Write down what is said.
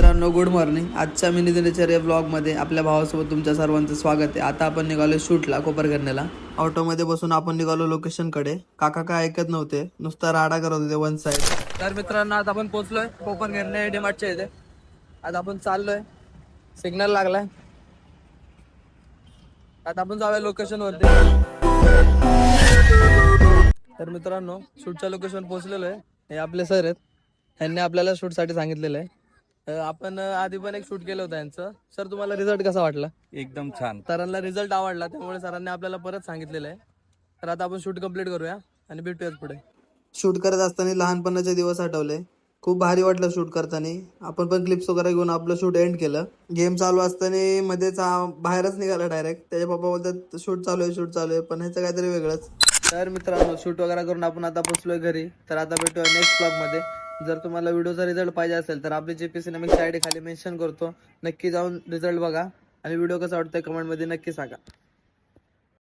मित्रांनो, good morning. आजच्या mini दिनचर्या ब्लॉगमध्ये आपल्या भावासोबत तुमच्या सर्वांचं स्वागत आहे. आता आपण निघालो शूटला कोपरखरणेला. ऑटोमध्ये बसून आपण निघालो लोकेशनकडे. काका काय ऐकत नव्हते, नुसता राडा करत होते वन साइड. तर मित्रांनो, आता आपण पोहोचलोय कोपरखरणे डीमार्टच्या इथे. आता आपण चाललोय, सिग्नल लागलाय. आता आपण जाऊया लोकेशन वरती. तर मित्रांनो, शूटच्या लोकेशन पोहोचलेलो आहे. हे आपले सर आहेत, यांनी आपल्याला शूट साठी सांगितलेलं आहे. आपण आधी पण एक शूट केलं होतं यांचं. सर, तुम्हाला रिझल्ट कसा वाटला? एकदम छान. सरांना रिझल्ट आवडला, त्यामुळे सरांनी आपल्याला परत सांगितलेलं आहे. तर आता आपण शूट कंप्लीट करूया आणि भेटूयाच पुढे. शूट करत असताना लहानपणाचे दिवस आठवले. खूप भारी वाटलं शूट करताना. आपण पण क्लिप्स वगैरे घेऊन आपलं शूट एंड केलं. गेम चालू असताना मध्येच बाहेरच निघाला डायरेक्ट. त्याचे पप्पा बोलतात शूट चालू आहे, पण ह्याचं काहीतरी वेगळंच. तर मित्रांनो, शूट वगैरे करून आपण आता पोहोचलोय घरी. तर आता भेटूया नेक्स्ट ब्लॉग मध्ये. जर तुम्हाला व्हिडिओचा रिझल्ट पाहिजे असेल तर आपली JP सिनेमिक्स आयडी खाली मेन्शन करतो, नक्की जाऊन रिझल्ट बघा आणि व्हिडिओ कसा वाटतोय कमेंटमध्ये नक्की सांगा.